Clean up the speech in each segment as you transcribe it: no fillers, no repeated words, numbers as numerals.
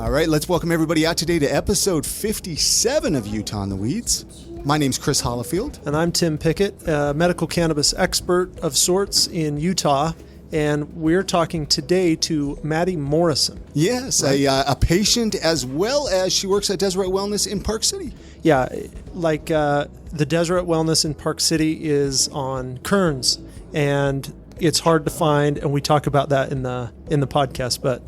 All right, let's welcome everybody out today to episode 57 of Utah in the Weeds. My name's Chris Holifield. And I'm Tim Pickett, a medical cannabis expert of sorts in Utah. And we're talking today to Maddie Morrison. Yes, right? a patient as well as she works at Deseret Wellness in Park City. Yeah, like the Deseret Wellness in Park City is on Kearns, and it's hard to find, and we talk about that in the podcast, but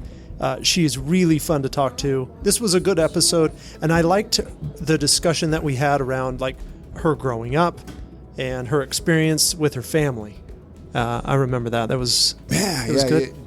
she's really fun to talk to. This was a good episode, and I liked the discussion that we had around like her growing up and her experience with her family. I remember that. That was good. Yeah.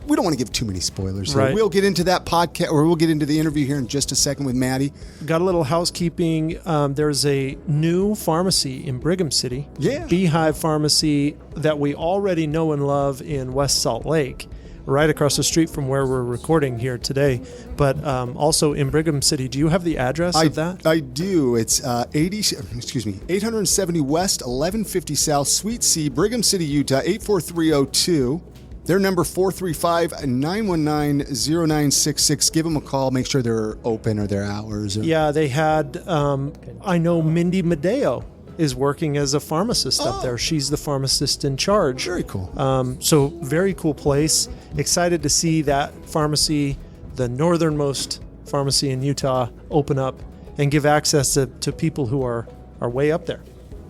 We don't want to give too many spoilers here. Right. We'll get into that podcast, or we'll get into the interview here in just a second with Maddie. Got a little housekeeping. There's a new pharmacy in Brigham City. Yeah. Beehive Pharmacy that we already know and love in West Salt Lake, right across the street from where we're recording here today, but also in Brigham City. Do you have the address of that? I do. It's 870 West, 1150 South, Suite C, Brigham City, Utah, 84302. Their number 435-919-0966. Give them a call. Make sure they're open or their hours. Yeah, they had. I know Mindy Medeo is working as a pharmacist up there. She's the pharmacist in charge. Very cool. So very cool place. Excited to see that pharmacy, the northernmost pharmacy in Utah, open up and give access to people who are way up there.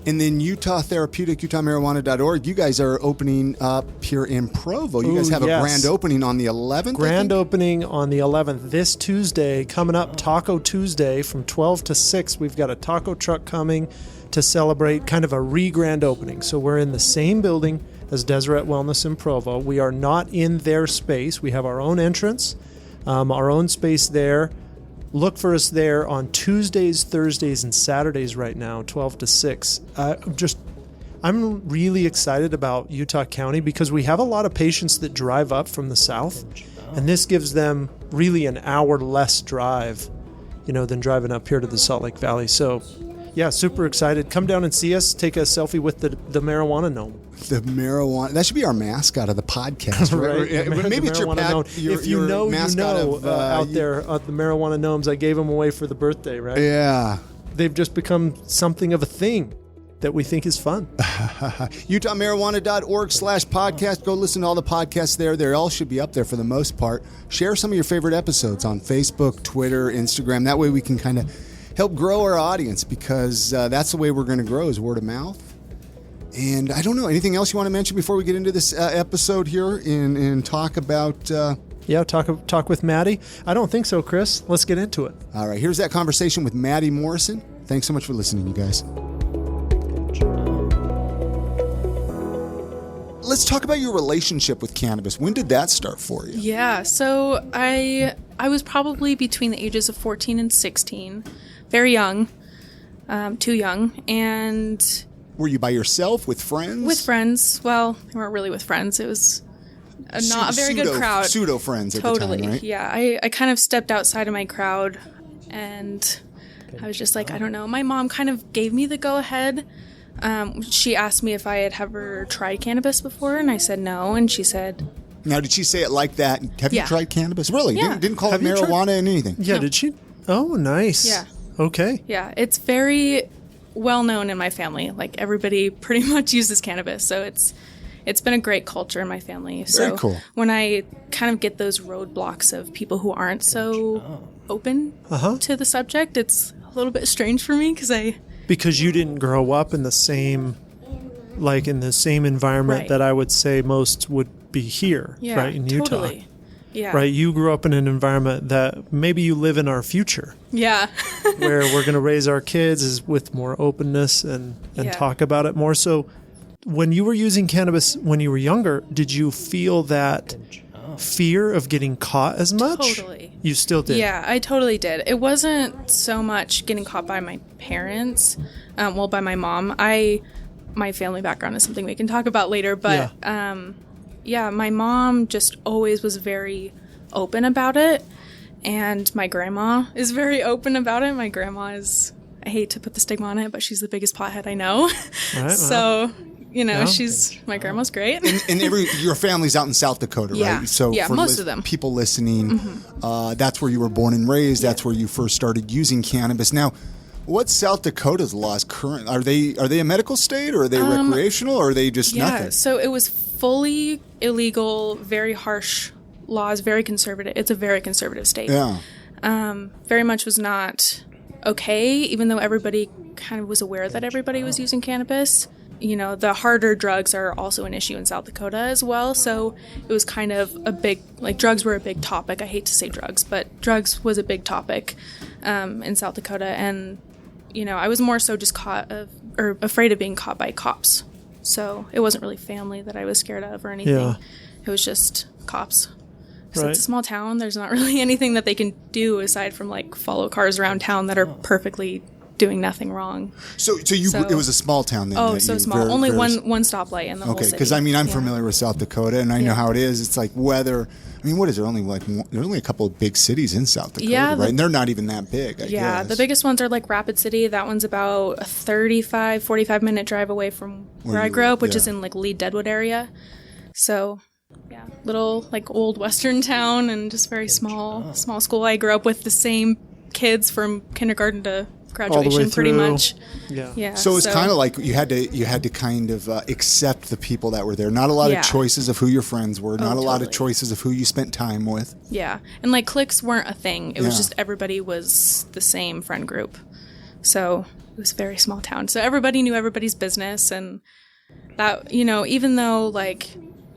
And then Utah Therapeutic, UtahMarijuana.org. You guys are opening up here in Provo. You guys have a grand opening on the 11th. Grand opening on the 11th. This Tuesday, coming up, Taco Tuesday from 12 to 6. We've got a taco truck coming to celebrate kind of a re-grand opening. So we're in the same building as Deseret Wellness in Provo. We are not in their space. We have our own entrance, our own space there. Look for us there on Tuesdays, Thursdays, and Saturdays right now, 12 to 6. I'm really excited about Utah County because we have a lot of patients that drive up from the south, and this gives them really an hour less drive, than driving up here to the Salt Lake Valley. So, yeah, super excited. Come down and see us. Take a selfie with the marijuana gnome. The marijuana. That should be our mascot of the podcast, right? Maybe it's your gnome. If you know, out there at the marijuana gnomes, I gave them away for the birthday, right? Yeah. They've just become something of a thing that we think is fun. UtahMarijuana.org/podcast. Go listen to all the podcasts there. They all should be up there for the most part. Share some of your favorite episodes on Facebook, Twitter, Instagram. That way we can kind of help grow our audience because that's the way we're going to grow is word of mouth. And I don't know, anything else you want to mention before we get into this episode here and talk about... talk with Maddie? I don't think so, Chris. Let's get into it. All right, here's that conversation with Maddie Morrison. Thanks so much for listening, you guys. Let's talk about your relationship with cannabis. When did that start for you? Yeah, so I was probably between the ages of 14 and 16. Very young, too young, and... Were you by yourself, with friends? With friends. Well, we weren't really with friends. It was not a very good crowd. Pseudo friends at the time, right? Yeah, I kind of stepped outside of my crowd, and I was just like, I don't know. My mom kind of gave me the go-ahead. She asked me if I had ever tried cannabis before, and I said no, and she said... Now, did she say it like that? Have you tried cannabis? Really? Yeah. Didn't call it marijuana and anything? Yeah, no. Did she? Oh, nice. Yeah. Okay. Yeah, it's very... well known in my family. Like everybody pretty much uses cannabis, so it's been a great culture in my family. So very cool. When I kind of get those roadblocks of people who aren't so open to the subject, it's a little bit strange for me because you didn't grow up in the same environment that I would say most would be here, right, in Utah. Totally. Yeah. Right, you grew up in an environment that maybe you live in our future. Yeah. where we're going to raise our kids is with more openness and talk about it more. So when you were using cannabis when you were younger, did you feel that fear of getting caught as much? Totally. You still did? Yeah, I totally did. It wasn't so much getting caught by my parents, by my mom. My family background is something we can talk about later, but... Yeah, my mom just always was very open about it, and my grandma is very open about it. My grandma is, I hate to put the stigma on it, but she's the biggest pothead I know. Right, so, my grandma's great. And your family's out in South Dakota, Yeah. right? So Yeah, for most of them. people listening, that's where you were born and raised. That's where you first started using cannabis. Now, what's South Dakota's laws current? Are they a medical state, or are they recreational, or are they just nothing? So it was fully illegal, very harsh laws, very conservative. It's a very conservative state. Yeah. Very much was not okay, even though everybody kind of was aware that everybody was using cannabis. The harder drugs are also an issue in South Dakota as well. So it was kind of drugs were a big topic. I hate to say drugs, but drugs was a big topic in South Dakota. And, I was more so just afraid of being caught by cops. So it wasn't really family that I was scared of or anything. Yeah. It was just cops. So Right. it's a small town. There's not really anything that they can do aside from follow cars around town that are perfectly doing nothing wrong. So it was a small town then? Oh, that so you small. very- Only very- one stoplight in the whole Okay, city. because I'm Yeah. familiar with South Dakota, and I know how it is. It's like weather. What is there? There's only a couple of big cities in South Dakota, Yeah, right? And they're not even that big, I Yeah, guess. the biggest ones are Rapid City. That one's about a 45-minute drive away from where I grew up, which is in Lee Deadwood area. So, yeah, little old western town and just very small school. I grew up with the same kids from kindergarten to graduation, pretty through. much. Yeah. So it's kind of like you had to kind of accept the people that were there. Not a lot of choices of who your friends were. Not a lot of totally. choices of who you spent time with. Yeah, and cliques weren't a thing. It was Yeah. just everybody was the same friend group. So it was a very small town. So everybody knew everybody's business, and that even though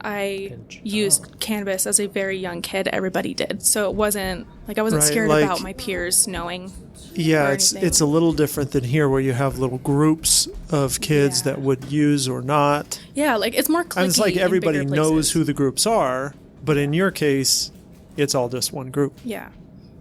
I used cannabis as a very young kid, everybody did. So it wasn't I wasn't Right, scared about my peers knowing. Yeah, or it's anything. a little different than here, where you have little groups of kids that would use or not. Yeah, it's more cliquey. And it's like in everybody bigger knows places. who the groups are, but in your case, it's all just one group. Yeah,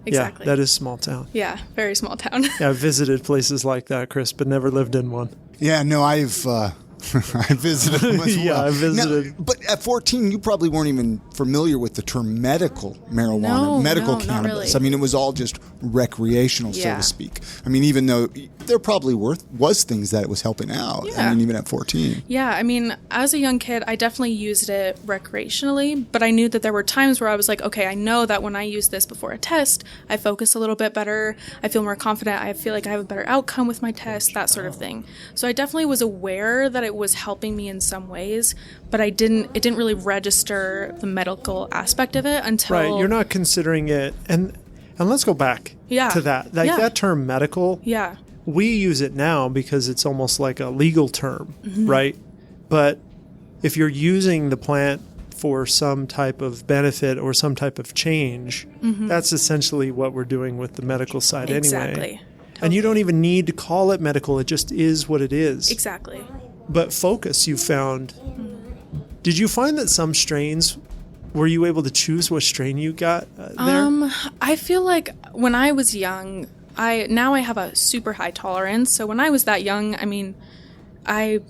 exactly. Yeah, that is small town. Yeah, very small town. Yeah, I've visited places like that, Chris, but never lived in one. Yeah, no, I've I visited them as well. Yeah, I visited. Now, but at 14, you probably weren't even familiar with the term medical marijuana, medical no, not cannabis. really. It was all just recreational, so Yeah. to speak. Even though there probably was things that it was helping out. Yeah. Even at 14. Yeah, as a young kid, I definitely used it recreationally, but I knew that there were times where I was like, okay, I know that when I use this before a test, I focus a little bit better, I feel more confident, I feel like I have a better outcome with my test, that sort of thing. So I definitely was aware that it was helping me in some ways, but it didn't really register the medical aspect of it until... Right, you're not considering it, and let's go back to that. That term medical, Yeah. we use it now because it's almost like a legal term, Mm-hmm. right? But if you're using the plant for some type of benefit or some type of change, that's essentially what we're doing with the medical side Exactly. anyway. And you don't even need to call it medical. It just is what it is. Exactly. But focus, you found. Did you find that some strains, were you able to choose what strain you got there? I feel like when I was young, I have a super high tolerance. So when I was that young, I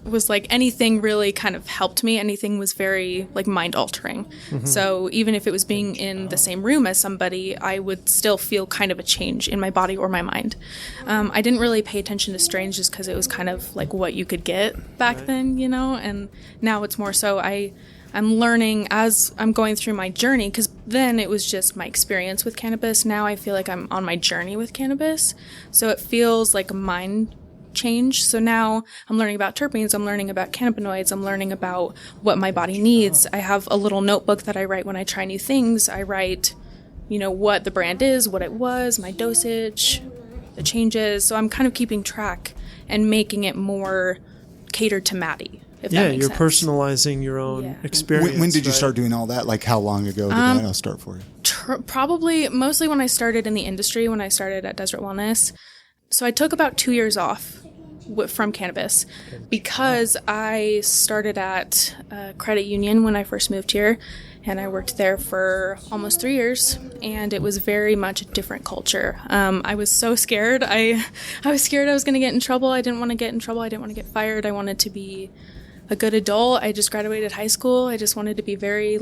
was anything really kind of helped me. Anything was very mind altering. Mm-hmm. So even if it was being in the same room as somebody, I would still feel kind of a change in my body or my mind. I didn't really pay attention to strains just because it was kind of what you could get back then, and now it's more so I'm learning as I'm going through my journey, because then it was just my experience with cannabis. Now I feel like I'm on my journey with cannabis. So it feels like a mind change. So now I'm learning about terpenes, I'm learning about cannabinoids, I'm learning about what my body needs. I have a little notebook that I write when I try new things. I write, what the brand is, what it was, my dosage, the changes. So I'm kind of keeping track and making it more catered to Maddie. If that makes you're sense. personalizing your own experience. When did you right? start doing all that? How long ago did that all start for you? Probably mostly when I started in the industry, when I started at Deseret Wellness. So I took about 2 years off from cannabis because I started at a credit union when I first moved here, and I worked there for almost 3 years, and it was very much a different culture. I was so scared. I was scared I was going to get in trouble. I didn't want to get in trouble. I didn't want to get fired. I wanted to be a good adult. I just graduated high school. I just wanted to be very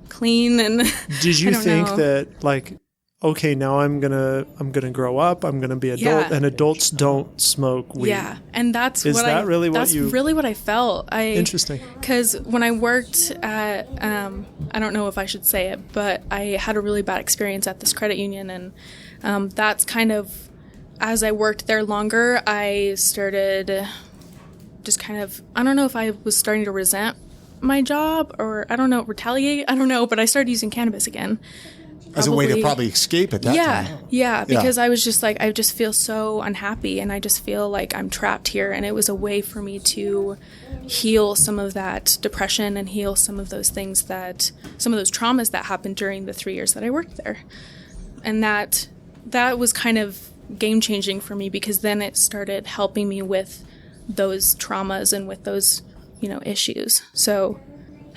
clean and Did you I don't think know. that okay, now I'm gonna grow up. I'm gonna be adult, and adults don't smoke weed. Yeah, and that's Is what that really what that's you? really what I felt. Interesting. Because when I worked at, I don't know if I should say it, but I had a really bad experience at this credit union, and that's kind of, as I worked there longer, I started just kind of, I don't know if I was starting to resent my job or I don't know, retaliate. I don't know, but I started using cannabis again. As a way to probably escape at that time. Yeah, because I was just like, I just feel so unhappy and I just feel like I'm trapped here. And it was a way for me to heal some of that depression and heal some of those things that, some of those traumas that happened during the 3 years that I worked there. And that was kind of game changing for me because then it started helping me with those traumas and with those, issues. So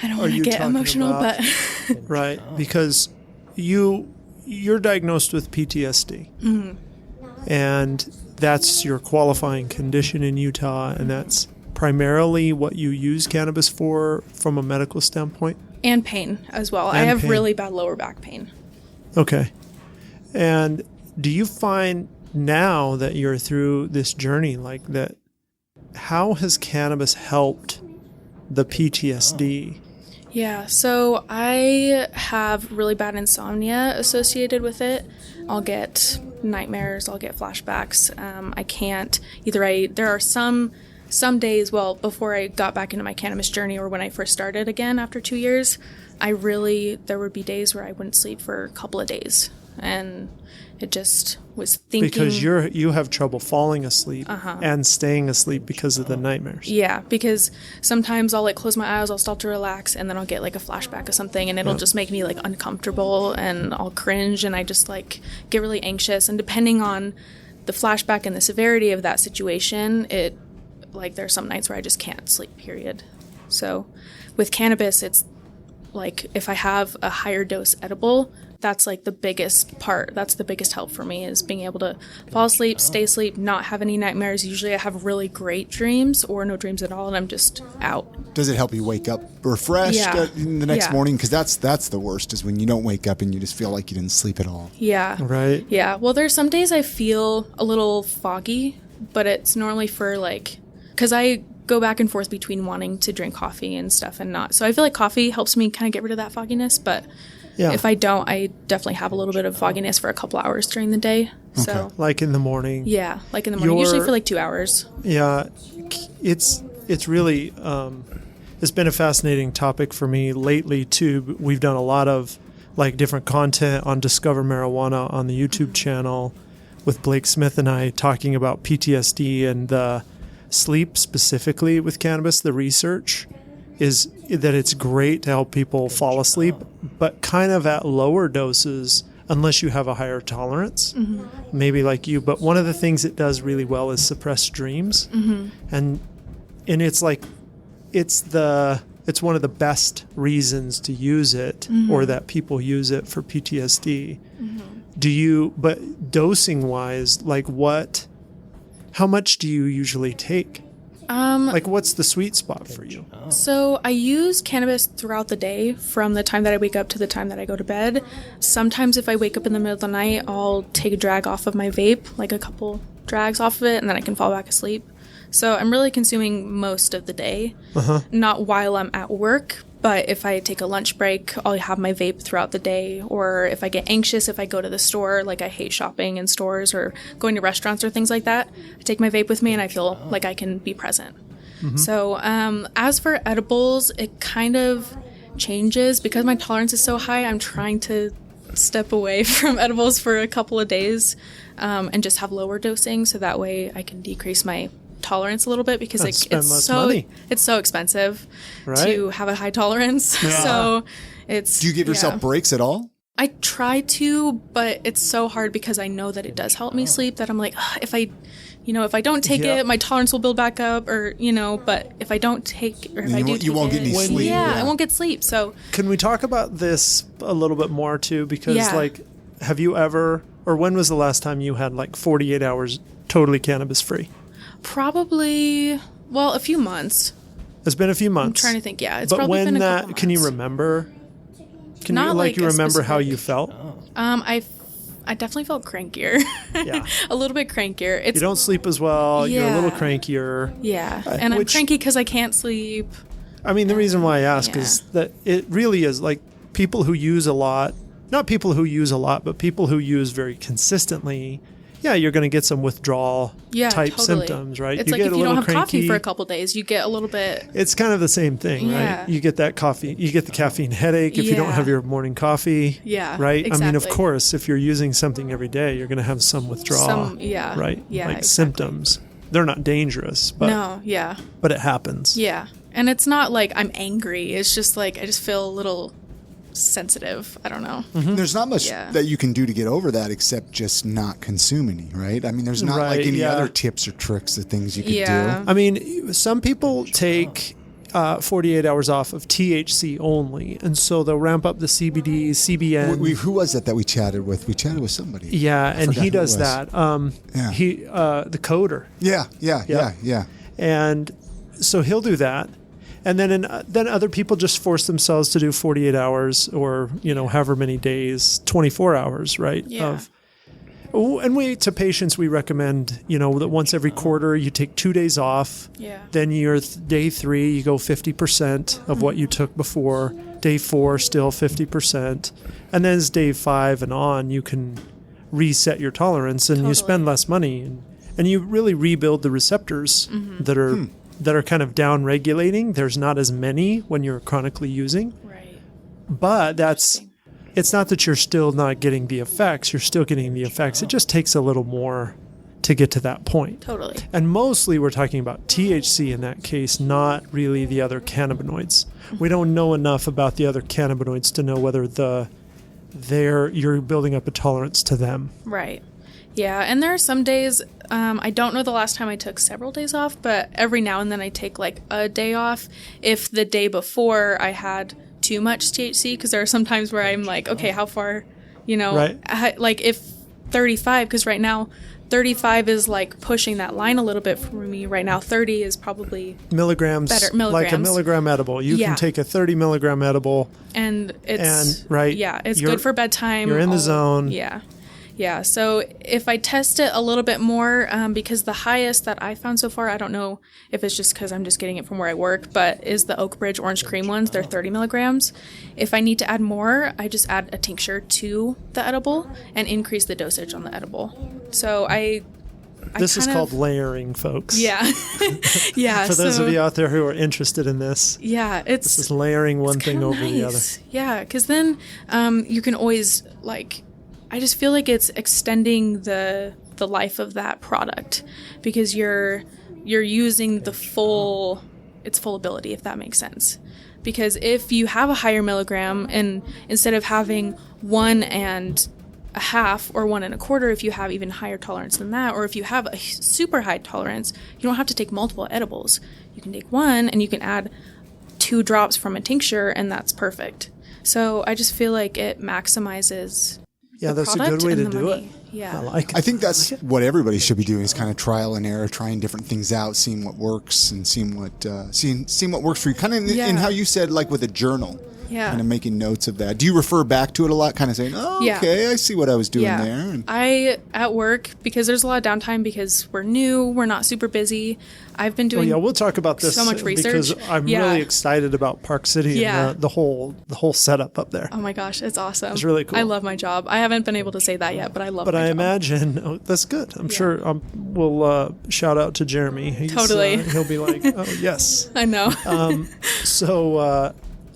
I don't want to get emotional, but right, because you're diagnosed with PTSD, and that's your qualifying condition in Utah, and that's primarily what you use cannabis for from a medical standpoint. And pain as well. I have really bad lower back pain. Okay. And do you find now that you're through this journey like that, how has cannabis helped the PTSD? Yeah, so I have really bad insomnia associated with it. I'll get nightmares, I'll get flashbacks. I can't there are some days, well, before I got back into my cannabis journey or when I first started again after 2 years, there would be days where I wouldn't sleep for a couple of days. And it just was thinking... Because you have trouble falling asleep and staying asleep because of the nightmares. Yeah, because sometimes I'll close my eyes, I'll start to relax, and then I'll get a flashback of something, and it'll just make me uncomfortable, and I'll cringe, and I just get really anxious. And depending on the flashback and the severity of that situation, there's some nights where I just can't sleep, period. So with cannabis, it's if I have a higher dose edible, that's the biggest part. That's the biggest help for me is being able to fall asleep, stay asleep, not have any nightmares. Usually I have really great dreams or no dreams at all, and I'm just out. Does it help you wake up refreshed in the next morning? Because that's the worst, is when you don't wake up and you just feel like you didn't sleep at all. Yeah. Right. Yeah. Well, there's some days I feel a little foggy, but it's normally for because I go back and forth between wanting to drink coffee and stuff and not. So I feel like coffee helps me kind of get rid of that fogginess, but if I don't, I definitely have a little bit of fogginess for a couple hours during the day. Okay. So in the morning. Yeah, in the morning, usually for 2 hours. Yeah, it's really it's been a fascinating topic for me lately too. We've done a lot of different content on Discover Marijuana on the YouTube channel with Blake Smith and I talking about PTSD and the sleep specifically with cannabis. The research is that it's great to help people fall asleep, but kind of at lower doses unless you have a higher tolerance, maybe like you. But one of the things it does really well is suppress dreams. And it's it's one of the best reasons to use it or that people use it for PTSD. But dosing wise, how much do you usually take? What's the sweet spot for you? So I use cannabis throughout the day from the time that I wake up to the time that I go to bed. Sometimes if I wake up in the middle of the night, I'll take a drag off of my vape, a couple drags off of it, and then I can fall back asleep. So I'm really consuming most of the day, not while I'm at work. But if I take a lunch break, I'll have my vape throughout the day. Or if I get anxious, if I go to the store, I hate shopping in stores or going to restaurants or things like that, I take my vape with me and I feel like I can be present. So as for edibles, it kind of changes. Because my tolerance is so high, I'm trying to step away from edibles for a couple of days and just have lower dosing. So that way I can decrease my tolerance a little bit, because it's so expensive to have a high tolerance. Yeah. So do you give yourself breaks at all? I try to, but it's so hard because I know that it does help me sleep, that I'm if I don't take it, my tolerance will build back up, or but if I don't take, or if I do, you won't get any sleep. I won't get sleep. So can we talk about this a little bit more too? Because have you ever, or when was the last time you had 48 hours totally cannabis free? Probably, a few months. It's been a few months. I'm trying to think. Yeah, it's probably been a couple months. Can you remember? Can you remember how you felt? I I definitely felt crankier. Yeah. A little bit crankier. You don't sleep as well. You're a little Yeah. crankier. Yeah. And I'm cranky because I can't sleep. I mean, the reason why I ask Yeah. is that it really is like people who use a lot, not people who use a lot, but people who use very consistently. Yeah, you're going to get some withdrawal type totally. symptoms, right? It's like if you don't have coffee for a couple days, you get a little bit. It's kind of the same thing, Yeah. right? You get that coffee, you get the caffeine headache if you don't Yeah. have your morning coffee. Yeah, Right? I mean, of exactly. course, if you're using something every day, you're going to have some withdrawal. Right? Yeah. Like exactly. symptoms. They're not dangerous, but No. Yeah. but it happens. Yeah. And it's not like I'm angry. It's just like I just feel a little sensitive. I don't know. There's not much Yeah. that you can do to get over that except just not consume any, right? I mean, there's not Right, like any yeah. other tips or tricks or things you could Yeah. do. I mean, some people take 48 hours off of THC only, and so they'll ramp up the CBD, CBN. Who was that we chatted with? We chatted with somebody. Yeah, I and forgot he who it does was. that. Yeah. He the coder, Yeah. and so he'll do that, and then other people just force themselves to do 48 hours or however many days, 24 hours, right? Yeah. And to patients we recommend that once every quarter you take 2 days off. Yeah. Then day 3 you go 50% of what you took before. Day 4 still 50%, and then as day 5 and on you can reset your tolerance and you spend less money and you really rebuild the receptors that are kind of down regulating. There's not as many when you're chronically using, Right. but it's not that you're still not getting the effects. You're still getting the effects. It just takes a little more to get to that point. Totally. And mostly we're talking about THC in that case, not really the other cannabinoids. We don't know enough about the other cannabinoids to know whether you're building up a tolerance to them. Right. Yeah. And there are some days, I don't know the last time I took several days off, but every now and then I take like a day off if the day before I had too much THC, because there are some times where I'm like, okay, how far, Right. like if 35, because right now 35 is like pushing that line a little bit for me right now. 30 is probably Milligrams, better. like a Milligrams. milligram edible. You Yeah. can take a 30 milligram edible. And it's right, yeah, it's you're- good for bedtime. you're in the zone. Yeah. So if I test it a little bit more, because the highest that I found so far, I don't know if it's just because I'm just getting it from where I work, but is the Oak Ridge Orange Cream ones. They're 30 milligrams. If I need to add more, I just add a tincture to the edible and increase the dosage on the edible. So This is kind called of- layering, folks. Yeah. Yeah. For those so, of you out there who are interested in this, yeah, it's this is layering one thing kinda over the other. nice. Yeah, because then you can always I just feel like it's extending the life of that product because you're using its full ability, if that makes sense. Because if you have a higher milligram and instead of having 1.5 or 1.25, if you have even higher tolerance than that, or if you have a super high tolerance, you don't have to take multiple edibles. You can take one and you can add 2 drops from a tincture and that's perfect. So I just feel like it maximizes Yeah, the that's a product good way and to the do money. it. Yeah. I like it. I think that's what everybody should be doing is kind of trial and error, trying different things out, seeing what works and seeing what works for you. Kind of in how you said, like with a journal. Yeah. Kind of making notes of that. Do you refer back to it a lot? Kind of saying, oh, Yeah. okay, I see what I was doing Yeah. there. And At work, because there's a lot of downtime because we're new, we're not super busy. I've been doing we'll talk about this so much research. because I'm Yeah. really excited about Park City Yeah. and the whole setup up there. Oh my gosh, it's awesome. It's really cool. I love my job. I haven't been able to say that yet, but I love But my I job. imagine that's good. I'm sure we'll shout out to Jeremy. Totally. He'll be like, oh yes. I know.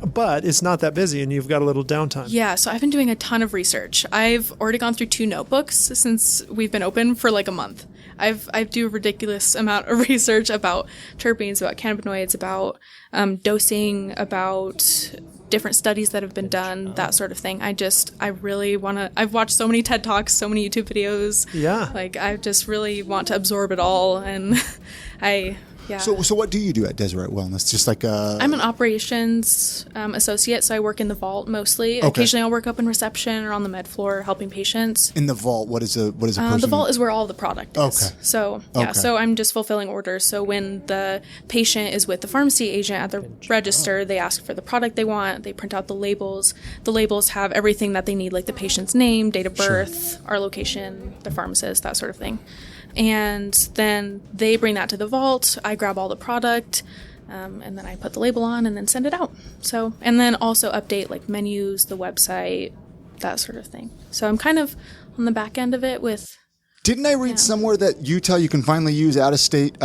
But it's not that busy, and you've got a little downtime. Yeah, so I've been doing a ton of research. I've already gone through 2 notebooks since we've been open for like a month. I do a ridiculous amount of research about terpenes, about cannabinoids, about dosing, about different studies that have been done, that sort of thing. I really want to. I've watched so many TED Talks, so many YouTube videos. Yeah. Like I just really want to absorb it all, and Yeah. So what do you do at Deseret Wellness? Just like I'm an operations associate, so I work in the vault mostly. Okay. Occasionally, I'll work up in reception or on the med floor helping patients. in the vault. What is a person? The vault is where all the product is. Okay. So Okay. so I'm just fulfilling orders. So when the patient is with the pharmacy agent at the register, they ask for the product they want. They print out the labels. The labels have everything that they need, like the patient's name, date of birth, our location, the pharmacist, that sort of thing. And then they bring that to the vault. I grab all the product, and then I put the label on and then send it out. So, and then also update like menus, the website, that sort of thing. So I'm kind of on the back end of it with. Didn't I read somewhere that Utah you can finally use out-of-state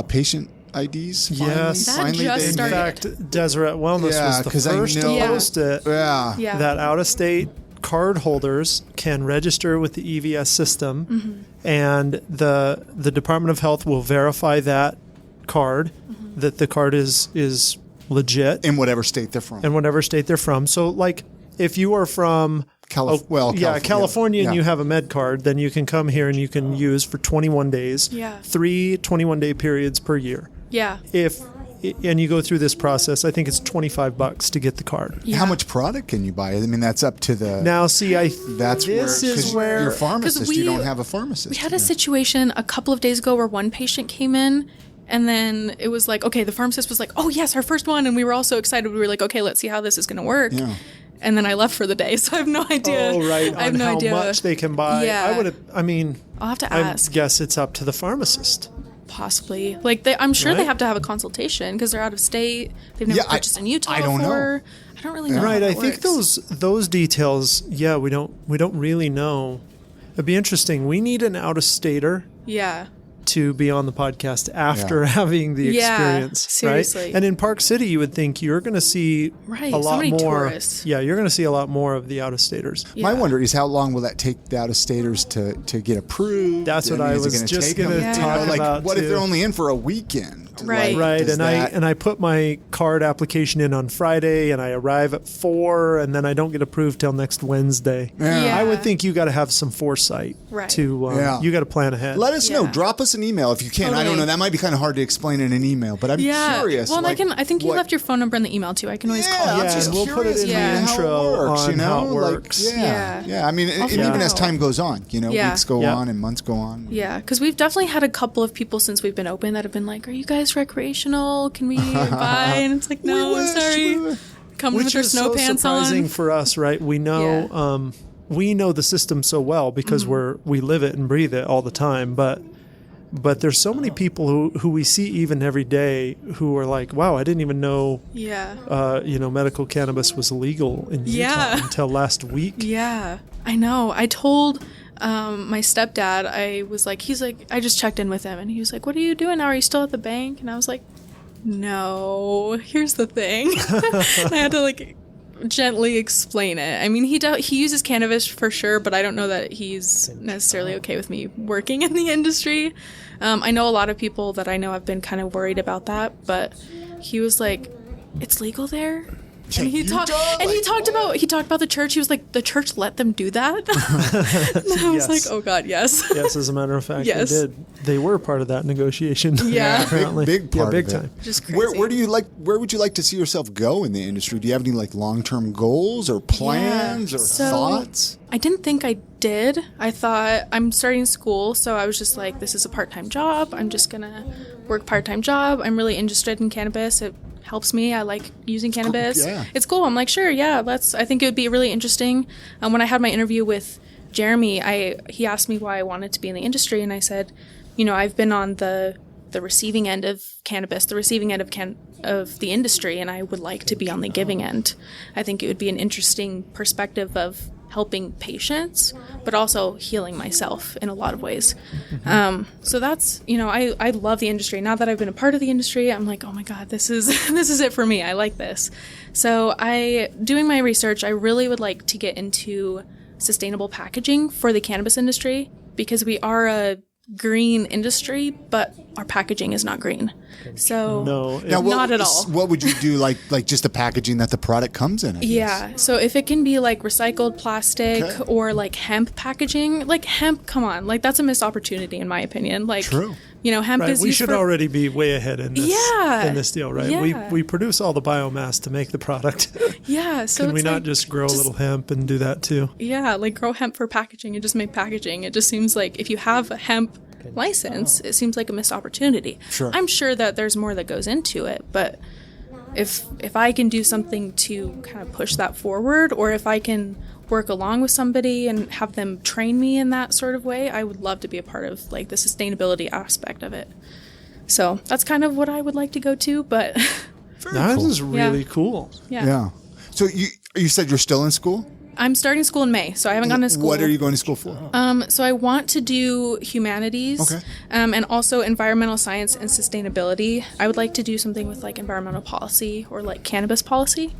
patient IDs? Yes. That Finally just they- In started. fact, Deseret Wellness Yeah, was 'cause the I first to know- post it. Yeah. Yeah. That out-of-state card holders can register with the EVS system, and the Department of Health will verify that card, that the card is legit In whatever state they're from. in whatever state they're from. So, like, if you are from California, and yeah. you have a med card, then you can come here and you can use for 21 days, Yeah. 3 21-day periods per year. Yeah. And you go through this process, I think it's $25 to get the card. Yeah. How much product can you buy? I mean, that's up to the. Now, see, that's this where, is 'cause where you're a pharmacist. 'cause You don't have a pharmacist. We had a situation a couple of days ago where one patient came in, and then it was like, okay, the pharmacist was like, oh, yes, our first one. And we were all so excited. We were like, okay, let's see how this is going to work. Yeah. And then I left for the day, so I have no idea. Oh, right. I have on no how idea. much they can buy. Yeah. I I'll have to I ask. guess it's up to the pharmacist. Possibly. Like, I'm sure they Right? have to have a consultation because they're out of state. They've never Yeah, purchased in Utah I don't know. before. I don't really know. Right. how I that think works. those details, yeah, we don't really know. It'd be interesting. We need an out-of-stater Yeah. to be on the podcast after having the Yeah, experience, seriously. right? And in Park City, you would think you're going to see Right, a so lot many more. tourists. Yeah, you're going to see a lot more of the out-of-staters. Yeah. My wonder is how long will that take the out-of-staters to get approved? That's what I is it was gonna just take going to them? talk Like, about. what if too. they're only in for a weekend? Right. Right, does that- and I put my card application in on Friday, and I arrive at 4, and then I don't get approved till next Wednesday. Yeah. I would think you got to have some foresight Right. to Yeah. you got to plan ahead. Let us know. Yeah. Drop us an email if you can. I don't Totally. know. That might be kind of hard to explain in an email, but I'm Yeah. curious. Well, like, I think you what- left your phone number in the email too. I can always call Yeah, you. I'm Yeah, just and we'll put curious it in the how intro it works, on you know? how it Like, works. yeah. I mean, and find even as out. time goes on, Yeah. weeks go Yeah. on and months go on. Yeah, because we've definitely had a couple of people since we've been open that have been like, "Are you guys recreational? Can we buy?" And it's like, "No, We I'm wish, sorry." we wish. Come with Which your is snow so pants surprising on. for us, right? We know we know the system so well because we live it and breathe it all the time, but there's so many people who we see even every day who are like, wow, I didn't even know Yeah. medical cannabis was illegal in Utah Yeah. until last week. Yeah, I know. I told my stepdad, he's like, I just checked in with him and he was like, "What are you doing now? Are you still at the bank?" And I was like, "No, here's the thing." I had to like gently explain it. I mean, he uses cannabis for sure, but I don't know that he's necessarily okay with me working in the industry. I know a lot of people that I know have been kind of worried about that, but he was like, "It's legal there." And he talked about the church. He was like, "The church let them do that?" And I was Yes. like, "Oh God, yes." Yes, as a matter of fact, Yes. they did. They were part of that negotiation. Yeah. apparently. Big part big of it. time. Just Where crazy. where would you like to see yourself go in the industry? Do you have any like long-term goals or plans or So- thoughts? I didn't think I did. I thought I'm starting school, so I was just like, this is a part-time job. I'm just gonna work part-time job. I'm really interested in cannabis. It helps me. I like using cannabis. yeah. It's cool. I'm like, sure, yeah, I think it would be really interesting. When I had my interview with Jeremy, he asked me why I wanted to be in the industry, and I said, I've been on the receiving end of cannabis, the receiving end of the industry, and I would like to be on the giving end. I think it would be an interesting perspective of helping patients, but also healing myself in a lot of ways. So that's, I love the industry. Now that I've been a part of the industry, I'm like, oh my God, this is it for me. I like this. So doing my research, I really would like to get into sustainable packaging for the cannabis industry because we are a green industry, but our packaging is not green. So No, Now, not at all. What would you do, like just the packaging that the product comes in? I guess? Yeah. So if it can be like recycled plastic or like hemp packaging, like hemp, come on, like that's a missed opportunity in my opinion. Like True. hemp Right. is We used should for, already be way ahead in this, Yeah. in this deal, right? Yeah. We produce all the biomass to make the product. Yeah. So Can we it's not like, just grow a little hemp and do that too? Yeah, like grow hemp for packaging and just make packaging. It just seems like if you have a hemp license, it seems like a missed opportunity. Sure. I'm sure that there's more that goes into it, but if I can do something to kind of push that forward, or if I can work along with somebody and have them train me in that sort of way, I would love to be a part of like the sustainability aspect of it. So that's kind of what I would like to go to, but That is really Yeah. cool. yeah. So you said you're still in school? I'm starting school in May, so I haven't gone to school. What are you going to school for? So I want to do humanities, Okay. And also environmental science and sustainability. I would like to do something with like environmental policy or like cannabis policy.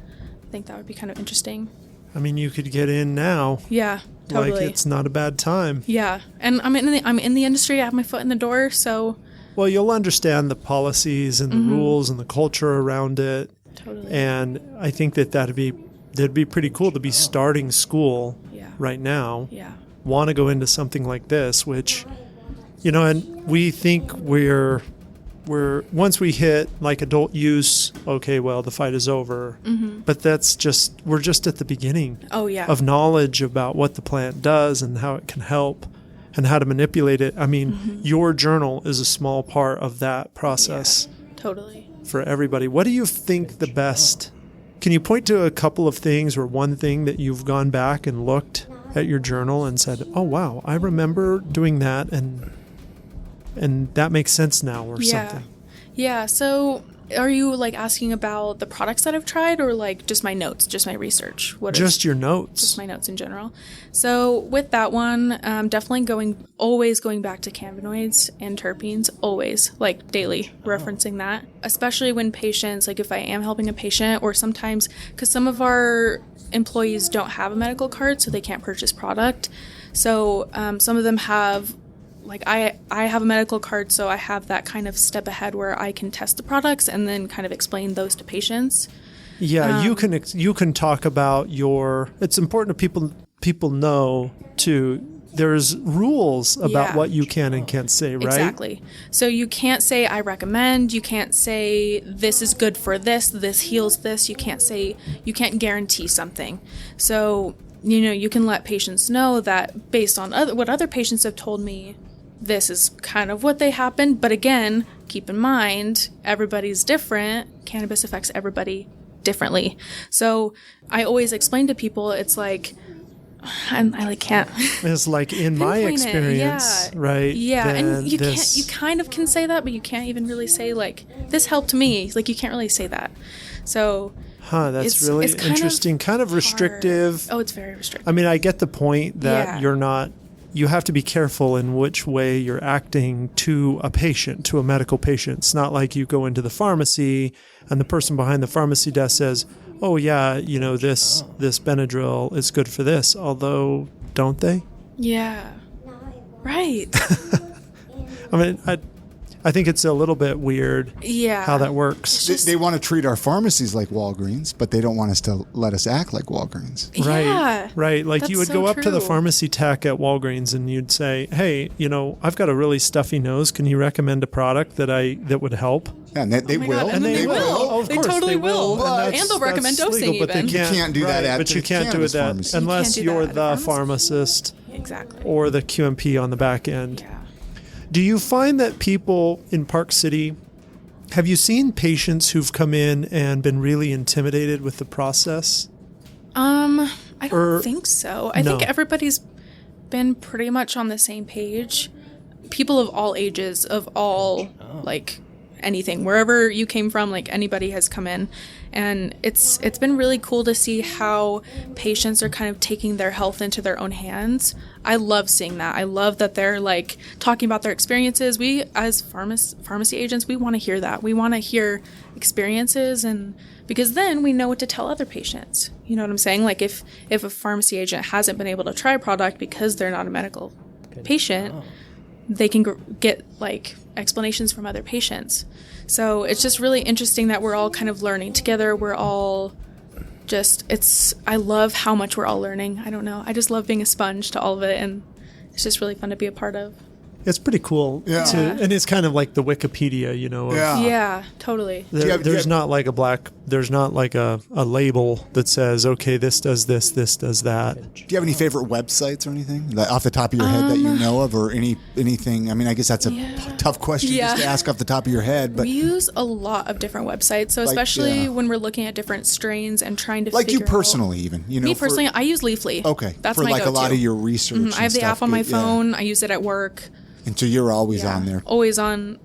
I think that would be kind of interesting. I mean, you could get in now. Yeah, totally. Like, it's not a bad time. Yeah, and I'm in the industry. I have my foot in the door, so Well, you'll understand the policies and the rules and the culture around it. totally. And I think that'd be pretty cool to be starting school Yeah. right now. Yeah. Want to go into something like this, which, and we think we're once we hit like adult use, okay, well, the fight is over. But we're just at the beginning Oh yeah. of knowledge about what the plant does and how it can help and how to manipulate it. I mean, your journal is a small part of that process Totally. for everybody. What do you think the best? Can you point to a couple of things or one thing that you've gone back and looked at your journal and said, "Oh wow, I remember doing that and that makes sense now," or something? Yeah. So are you like asking about the products that I've tried, or like just my notes, just my research? Just your notes. Just my notes in general. So with that one, definitely always going back to cannabinoids and terpenes, always, like daily, referencing that. Especially when patients, like if I am helping a patient, or sometimes, because some of our employees don't have a medical card, so they can't purchase product. So some of them have, like I have a medical card, so I have that kind of step ahead where I can test the products and then kind of explain those to patients. Yeah, you can talk about it's important to people know too. There's rules about Yeah. what you can and can't say, right? Exactly. So you can't say I recommend, you can't say this is good for this heals this. You can't guarantee something. So, you can let patients know that based on what other patients have told me, this is kind of what they happened. But again, keep in mind, everybody's different. Cannabis affects everybody differently. So I always explain to people, it's like, I like can't. It's like in my pinpoint it. experience, Yeah. right? Yeah, then and you can't. You kind of can say that, but you can't even really say like this helped me. Like you can't really say that. So. That's really it's kind of interesting. Kind of restrictive. Oh, it's very restrictive. I mean, I get the point that Yeah. you have to be careful in which way you're acting to a patient, to a medical patient. It's not like you go into the pharmacy and the person behind the pharmacy desk says, "Oh yeah, this Benadryl is good for this," although don't they? Yeah. Right. I mean, I think it's a little bit weird Yeah. how that works. They want to treat our pharmacies like Walgreens, but they don't want us to let us act like Walgreens. Right. Yeah. Right. Like you would That's go so up to the true. pharmacy tech at Walgreens and you'd say, "Hey, I've got a really stuffy nose. Can you recommend a product that would help?" Yeah, and they Oh my will. God, and then they will. Oh, of They course totally they will. will. And And they'll recommend that's dosing legal, but even. they You can't do that at but the you can't do it cannabis that pharmacy. unless do that you're at the the pharmacy. pharmacist Exactly. or the QMP on the back end. Yeah. Do you find that people in Park City, have you seen patients who've come in and been really intimidated with the process? I don't Or- think so. I No. think everybody's been pretty much on the same page. People of all ages, of all like anything, wherever you came from, like anybody has come in, and it's been really cool to see how patients are kind of taking their health into their own hands. I love seeing that. I love that they're like talking about their experiences. We as pharmacy agents, we want to hear that. We want to hear experiences, and because then we know what to tell other patients. You know what I'm saying? Like if a pharmacy agent hasn't been able to try a product because they're not a medical patient, they can get like explanations from other patients. So it's just really interesting that we're all kind of learning together. We're all I love how much we're all learning. I don't know. I just love being a sponge to all of it, and it's just really fun to be a part of. It's pretty cool. Yeah. And it's kind of like the Wikipedia, you know. Yeah, totally. There's not like a label that says, okay, this does this does that. Do you have any favorite websites or anything that, off the top of your head that you know of, or anything? I mean, I guess that's a tough question just to ask off the top of your head. But we use a lot of different websites, so especially when we're looking at different strains and trying to like figure you personally, out, even, you know, me personally, I use Leafly. Okay, that's for my like go-to. a lot of your research. I have the app on my phone. I use it at work. And so you're always on there. Always on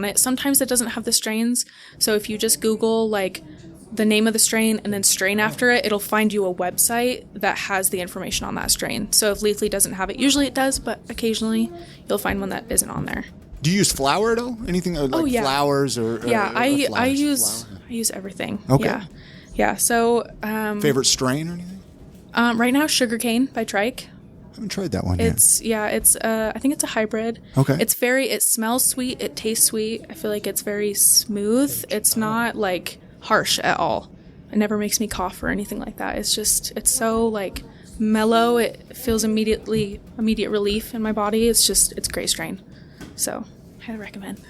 it. Sometimes it doesn't have the strains. So if you just Google like the name of the strain and then strain after it, it'll find you a website that has the information on that strain. So if Leafly doesn't have it, usually it does, but occasionally you'll find one that isn't on there. Do you use flour at all? Anything like flowers or I use everything. Okay. Yeah. So favorite strain or anything? Right now, sugarcane by Trike. I haven't tried that one yet. I think it's a hybrid. Okay. It smells sweet, it tastes sweet. I feel like it's very smooth. It's not like harsh at all. It never makes me cough or anything like that. It's so like mellow. It feels immediate relief in my body. It's a great strain. So, I recommend.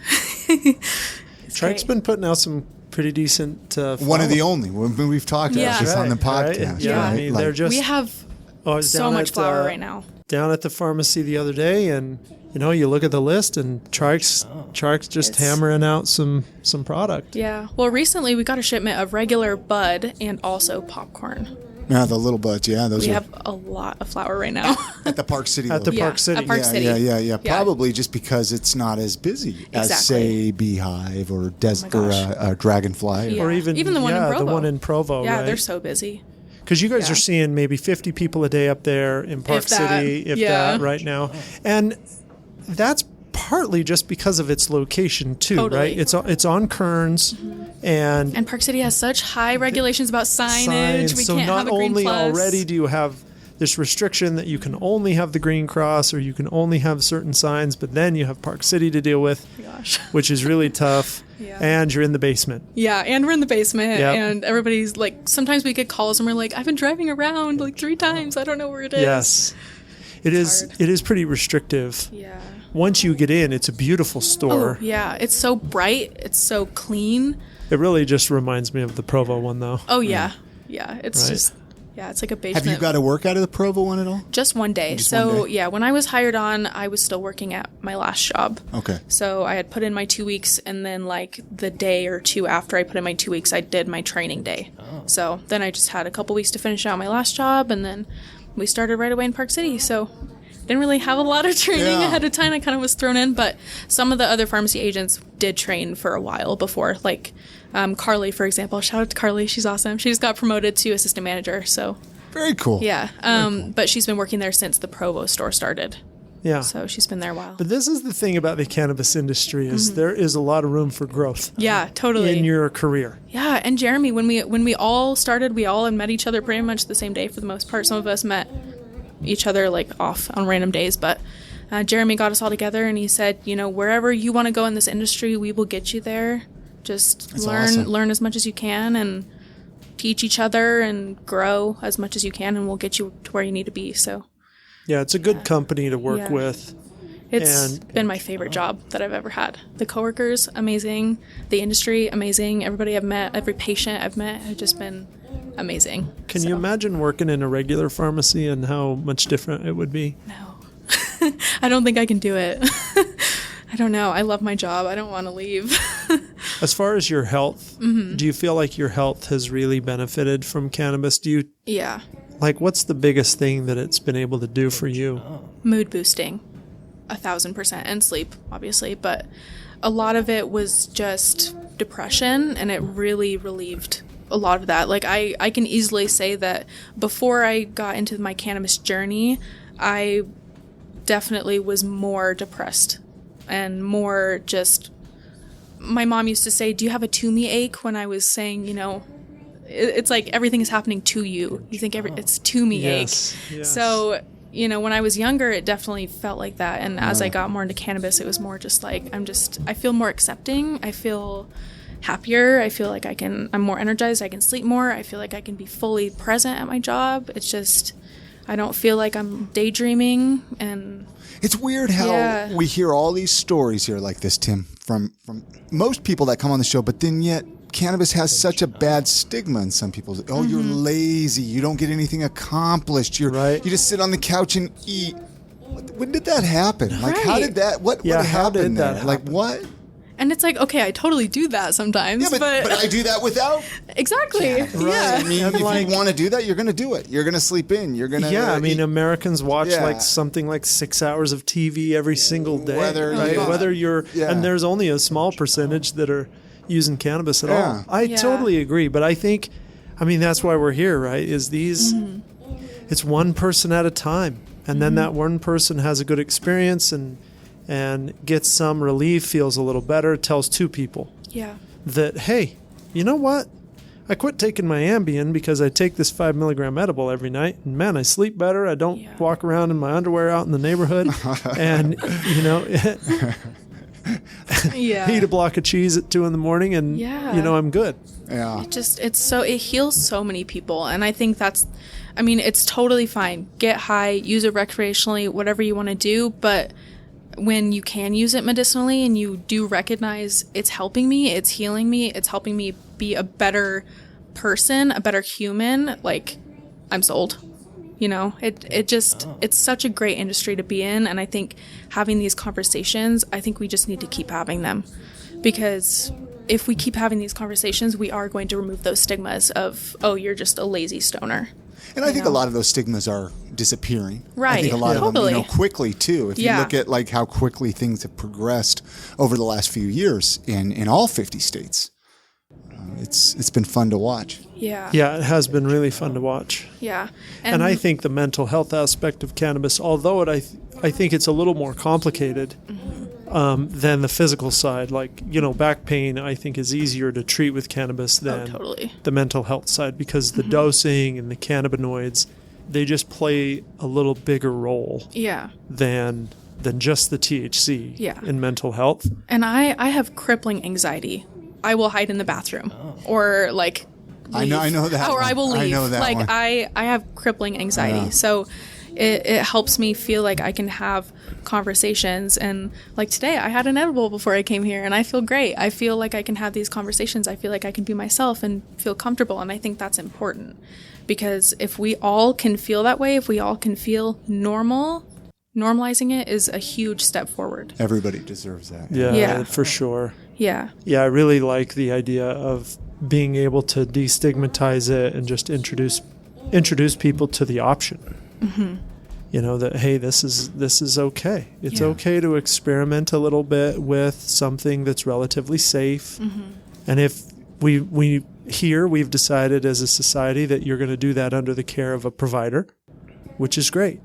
Trike's been putting out some pretty decent one of the only we've talked about this on the podcast. Right? Yeah, I mean, they're just we have so much flour right now. Down at the pharmacy the other day, and you look at the list, and Trike's just hammering out some product. Yeah. Well, recently we got a shipment of regular bud and also popcorn. Yeah, the little buds. Yeah, we have a lot of flour right now at the Park City. Park City. At Park City. Yeah. Probably just because it's not as busy as say Beehive or Dragonfly, or even the one in Provo. The one in Provo. Yeah, right? they're so busy. Because you guys are seeing maybe 50 people a day up there in Park City, if that, right now. And that's partly just because of its location, too, right? It's on Kearns. And Park City has such high regulations about signage. We so can't have a Green not only Plus. already do you have this restriction that you can only have the Green Cross or you can only have certain signs, but then you have Park City to deal with, which is really tough. And you're in the basement. Yeah, and we're in the basement. Yep. And everybody's like, sometimes we get calls and we're like, I've been driving around like 3 times. I don't know where it is. Yes. It is pretty restrictive. Yeah. Once you get in, it's a beautiful store. Oh, yeah. It's so bright. It's so clean. It really just reminds me of the Provo one, though. Oh, yeah. Yeah. It's just... Yeah, it's like a basement. Have you got to work out of the Provo one at all? Just one day. When I was hired on, I was still working at my last job. Okay. So I had put in my 2 weeks, and then like the day or two after I put in my 2 weeks, I did my training day. Oh. So then I just had a couple weeks to finish out my last job, and then we started right away in Park City. So didn't really have a lot of training ahead of time. I kind of was thrown in, but some of the other pharmacy agents did train for a while before, like Carly, for example. Shout out to Carly. She's awesome. She just got promoted to assistant manager. So very cool. Yeah. Cool. But she's been working there since the Provo store started. Yeah. So she's been there a while. But this is the thing about the cannabis industry is there is a lot of room for growth. Yeah, totally. In your career. Yeah, and Jeremy, when we all started, we all met each other pretty much the same day for the most part. Some of us met each other like off on random days, but Jeremy got us all together and he said, wherever you want to go in this industry, we will get you there. Just learn as much as you can and teach each other and grow as much as you can, and we'll get you to where you need to be. So yeah, it's a good company to work with. It's been my favorite job that I've ever had. The coworkers, amazing. The industry, amazing. Everybody I've met, every patient I've met have just been amazing. Can you imagine working in a regular pharmacy and how much different it would be? No. I don't think I can do it. I don't know. I love my job. I don't want to leave. As far as your health, do you feel like your health has really benefited from cannabis? Yeah. Like, what's the biggest thing that it's been able to do for you? Mood boosting, 1,000%, and sleep, obviously. But a lot of it was just depression, and it really relieved a lot of that. Like, I can easily say that before I got into my cannabis journey, I definitely was more depressed and more just... My mom used to say, do you have a tummy ache? When I was saying, it's like everything is happening to you. You think it's tummy ache. Yes. So, when I was younger, it definitely felt like that. And as I got more into cannabis, it was more just like, I feel more accepting. I feel happier. I feel like I'm more energized. I can sleep more. I feel like I can be fully present at my job. It's just, I don't feel like I'm daydreaming. And it's weird how we hear all these stories here like this, Tim, from most people that come on the show, but then yet cannabis has such a bad stigma in some people. Oh, you're lazy. You don't get anything accomplished. You just sit on the couch and eat. When did that happen? Like, how did that? What happened there? Like, what? And it's like, okay, I totally do that sometimes. Yeah, but I do that without. Exactly. Right. I mean, if you want to do that, you're going to do it. You're going to sleep in. You're going to. Yeah, I mean, Americans watch like something like 6 hours of TV every single day. Whether you're, and there's only a small percentage that are using cannabis at all. I totally agree, but I think, I mean, that's why we're here, right? Is these, it's one person at a time, and then that one person has a good experience and gets some relief, feels a little better, tells 2 people that, hey, you know what? I quit taking my Ambien because I take this 5 milligram edible every night, and man, I sleep better. I don't walk around in my underwear out in the neighborhood, and you know, eat a block of cheese at 2 a.m, and you know, I'm good. Yeah, it heals so many people, and I think it's totally fine. Get high, use it recreationally, whatever you want to do, but when you can use it medicinally and you do recognize it's helping me, it's healing me, it's helping me be a better person, a better human, like, I'm sold. You know, it's such a great industry to be in. And I think having these conversations, I think we just need to keep having them, because if we keep having these conversations, we are going to remove those stigmas of, oh, you're just a lazy stoner. And I think a lot of those stigmas are disappearing. Right. I think a lot of them, quickly too. If you look at like how quickly things have progressed over the last few years in all 50 states, it's been fun to watch. Yeah. Yeah, it has been really fun to watch. Yeah. And I think the mental health aspect of cannabis, although I think it's a little more complicated than the physical side. Like, you know, back pain, I think, is easier to treat with cannabis than the mental health side, because the dosing and the cannabinoids, they just play a little bigger role than just the THC in mental health. And I have crippling anxiety. I will hide in the bathroom or like leave. I know that. Or I will leave. I know that. Like one. I have crippling anxiety. So it helps me feel like I can have conversations. And like today, I had an edible before I came here, and I feel great. I feel like I can have these conversations. I feel like I can be myself and feel comfortable. And I think that's important, because if we all can feel that way, if we all can feel normal, normalizing it is a huge step forward. Everybody deserves that. Yeah, for sure. Yeah. Yeah, I really like the idea of being able to destigmatize it and just introduce people to the option. You know, that, hey, this is okay. It's okay to experiment a little bit with something that's relatively safe. And if we've decided as a society that you're going to do that under the care of a provider, which is great.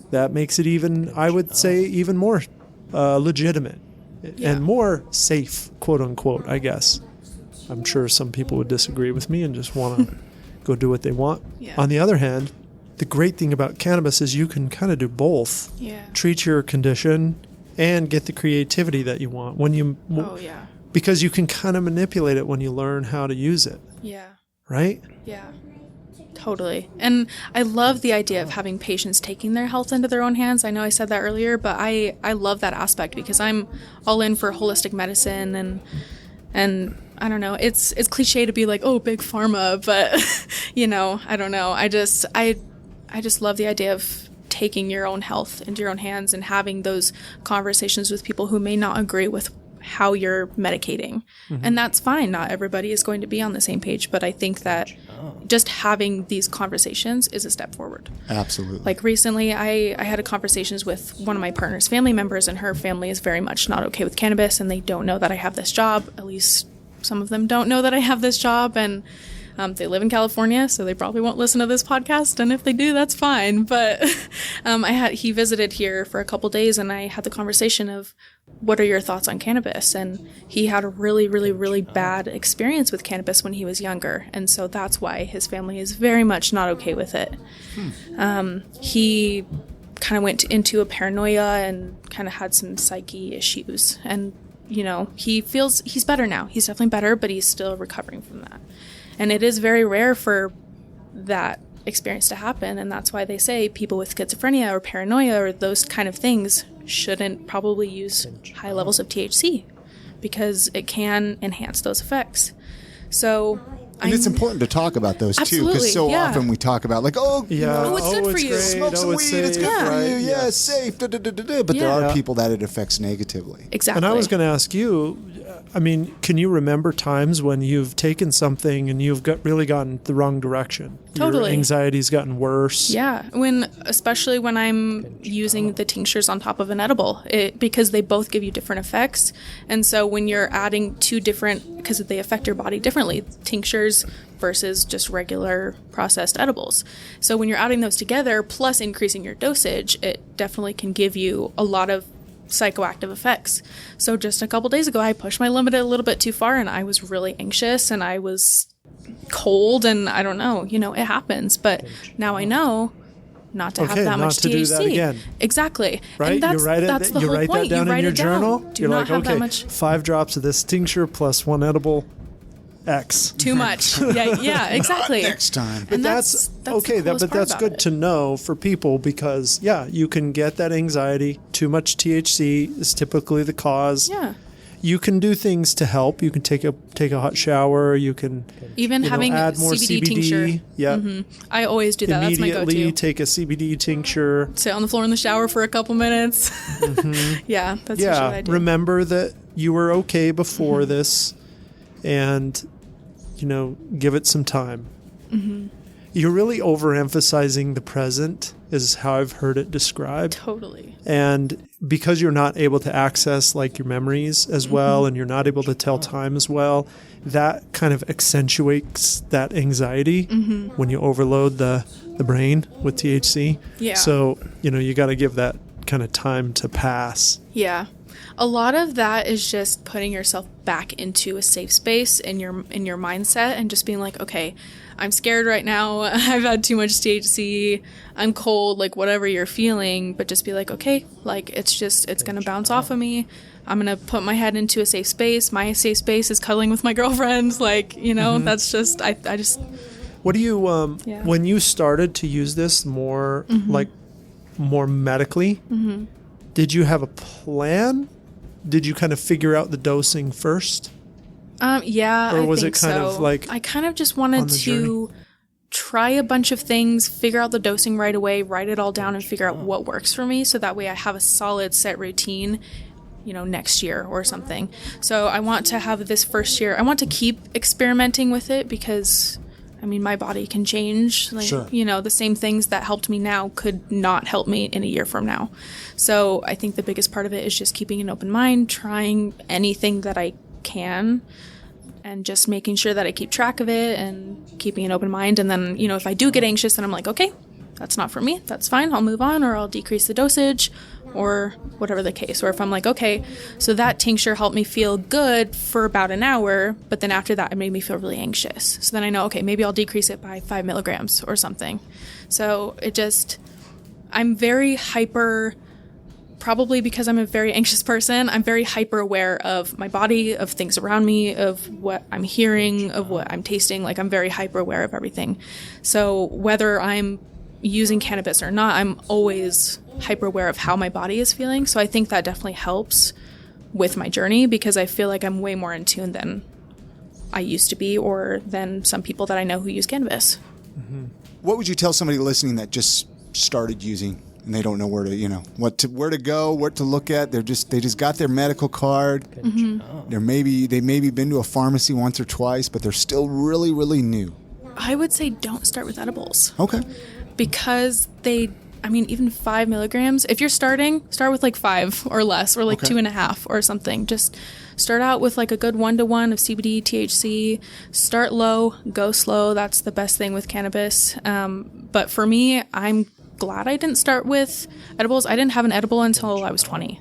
That makes it even, I would say, even more legitimate and more safe, quote unquote, I guess. I'm sure some people would disagree with me and just want to go do what they want. On the other hand, the great thing about cannabis is you can kind of do both. Treat your condition and get the creativity that you want when you because you can kind of manipulate it when you learn how to use it. Right? Totally. And I love the idea of having patients taking their health into their own hands. I know I said that earlier, but I love that aspect, because I'm all in for holistic medicine, and I don't know, it's cliche to be like, oh, big pharma, but you know, I don't know. I just love the idea of taking your own health into your own hands and having those conversations with people who may not agree with how you're medicating. And that's fine. Not everybody is going to be on the same page, but I think that just having these conversations is a step forward. Absolutely. Like recently, I had a conversations with one of my partner's family members, and her family is very much not okay with cannabis, and they don't know that I have this job. At least some of them don't know that I have this job, and they live in California, so they probably won't listen to this podcast, and if they do, that's fine. But he visited here for a couple days, and I had the conversation of, what are your thoughts on cannabis? And he had a really, really, really bad experience with cannabis when he was younger, and so that's why his family is very much not okay with it. He kind of went into a paranoia and kind of had some psyche issues, and you know, he feels he's better now. He's definitely better, but he's still recovering from that. And it is very rare for that experience to happen. And that's why they say people with schizophrenia or paranoia or those kind of things shouldn't probably use high levels of THC because it can enhance those effects. So and it's important to talk about those too, because so often we talk about like, it's good for you. Smoke some weed, it's good for you. Yeah, it's safe. But there are people that it affects negatively. Exactly. And I was going to ask you, I mean, can you remember times when you've taken something and you've really gotten the wrong direction? Totally. Your anxiety's gotten worse. Yeah, especially when I'm using the tinctures on top of an edible, because they both give you different effects. And so when you're adding two different, because they affect your body differently, tinctures versus just regular processed edibles. So when you're adding those together, plus increasing your dosage, it definitely can give you a lot of psychoactive effects. So just a couple days ago, I pushed my limit a little bit too far, and I was really anxious, and I was cold, and I don't know, it happens. But now I know not to have that much THC. Do that again. Exactly. Right? And that's the whole point. That down in your journal. Do not have that much. 5 drops of this tincture plus 1 edible X. Too much. Yeah, exactly. Next time. But that's okay. But that's good to know for people because you can get that anxiety. Too much THC is typically the cause. Yeah. You can do things to help. You can take a hot shower. You can even add more CBD tincture. Yeah. Mm-hmm. I always do that. That's my go-to. Immediately take a CBD tincture. Sit on the floor in the shower for a couple minutes. Mm-hmm. Yeah, that's usually what I do. Remember that you were okay before this, and give it some time. Mm-hmm. You're really overemphasizing the present is how I've heard it described. Totally. And because you're not able to access like your memories as well, and you're not able to tell time as well, that kind of accentuates that anxiety when you overload the brain with THC. Yeah. So, you got to give that kind of time to pass. Yeah. A lot of that is just putting yourself back into a safe space in your mindset and just being like, okay, I'm scared right now. I've had too much THC. I'm cold, like whatever you're feeling, but just be like, okay, like it's going to bounce off of me. I'm going to put my head into a safe space. My safe space is cuddling with my girlfriends. Like, that's just, I just. What do you, when you started to use this more, like more medically, did you have a plan? Did you kind of figure out the dosing first? Yeah, or was I think it kind of like I kind of just wanted to try a bunch of things, figure out the dosing right away, write it all down, and figure out what works for me, so that way I have a solid set routine, next year or something. So I want to have this first year. I want to keep experimenting with it because, my body can change. Like, sure. The same things that helped me now could not help me in a year from now. So I think the biggest part of it is just keeping an open mind, trying anything that I can, and just making sure that I keep track of it and keeping an open mind. And then, if I do get anxious, then I'm like, okay, that's not for me. That's fine. I'll move on, or I'll decrease the dosage, or whatever the case. Or if I'm like, okay, so that tincture helped me feel good for about an hour, but then after that, it made me feel really anxious. So then I know, okay, maybe I'll decrease it by 5 milligrams or something. So I'm very hyper. Probably because I'm a very anxious person, I'm very hyper aware of my body, of things around me, of what I'm hearing, of what I'm tasting. Like, I'm very hyper aware of everything. So whether I'm using cannabis or not, I'm always hyper aware of how my body is feeling. So I think that definitely helps with my journey, because I feel like I'm way more in tune than I used to be, or than some people that I know who use cannabis. Mm-hmm. What would you tell somebody listening that just started using and they don't know where to, where to go, what to look at? They just got their medical card. Mm-hmm. They maybe been to a pharmacy once or twice, but they're still really, really new. I would say don't start with edibles. Okay. Because even 5 milligrams, if you're starting, start with like 5 or less, or like 2.5 or something. Just start out with like a good 1-to-1 of CBD, THC. Start low, go slow. That's the best thing with cannabis. But for me, I'm glad I didn't start with edibles. I didn't have an edible until I was 20.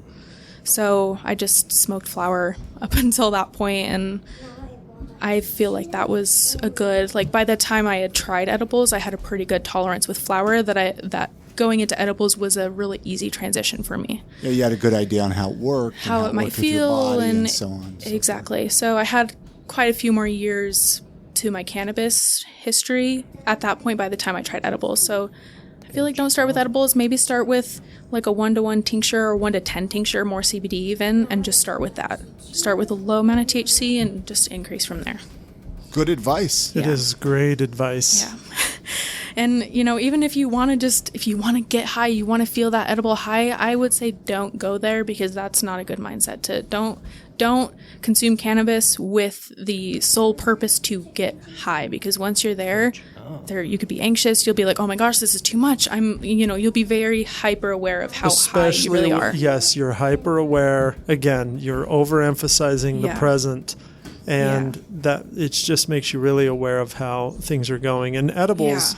So I just smoked flower up until that point, and I feel like that was a good, like, by the time I had tried edibles, I had a pretty good tolerance with flower that going into edibles was a really easy transition for me. Yeah, you had a good idea on how it worked, how it might feel, and so on. Exactly. So I had quite a few more years to my cannabis history at that point by the time I tried edibles. So I feel like don't start with edibles. Maybe start with like a 1-to-1 tincture or 1-to-10 tincture, more CBD even, and just start with that. Start with a low amount of THC and just increase from there. Good advice. It is great advice. Yeah. And, even if you want to get high, you want to feel that edible high, I would say don't go there, because that's not a good mindset. Don't consume cannabis with the sole purpose to get high, because once you're there, you could be anxious. You'll be like, oh my gosh, this is too much. You'll be very hyper aware of how high you really are. Yes, you're hyper aware. Again, you're overemphasizing the present. And that it just makes you really aware of how things are going. And edibles,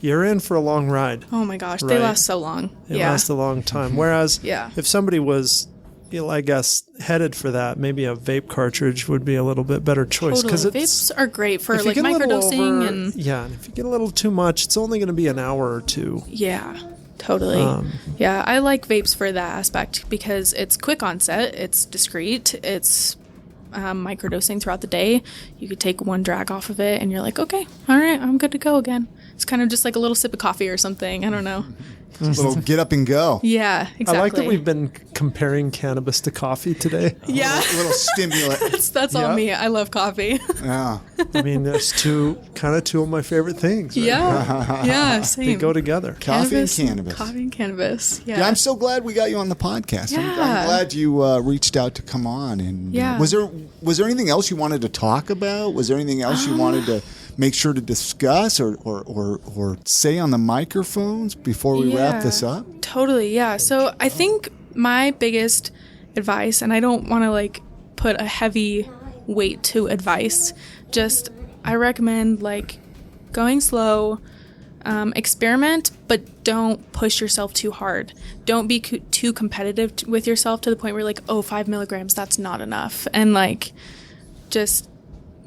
you're in for a long ride. Oh my gosh, they last so long. They last a long time. Whereas if somebody was, I guess, headed for that, maybe a vape cartridge would be a little bit better choice. Totally. Vapes are great for like microdosing. And if you get a little too much, it's only going to be an hour or two. Yeah. Totally. I like vapes for that aspect, because it's quick onset, it's discreet, it's microdosing throughout the day. You could take one drag off of it and you're like, okay, all right, I'm good to go again. It's kind of just like a little sip of coffee or something. I don't know. A little get up and go. Yeah, exactly. I like that we've been comparing cannabis to coffee today. Yeah. A little stimulant. That's all me. I love coffee. Yeah. I mean, there's two of my favorite things. Right? Yeah, same. They go together. Coffee and cannabis. Coffee and cannabis. Yeah. I'm so glad we got you on the podcast. Yeah. I'm glad you reached out to come on. And was there anything else you wanted to talk about? Was there anything else you wanted to make sure to discuss or say on the microphones before we wrap this up? Totally, yeah. So I think my biggest advice, and I don't want to put a heavy weight to advice, just I recommend going slow, experiment, but don't push yourself too hard. Don't be too competitive with yourself to the point where you're like, oh, 5 milligrams, that's not enough. And just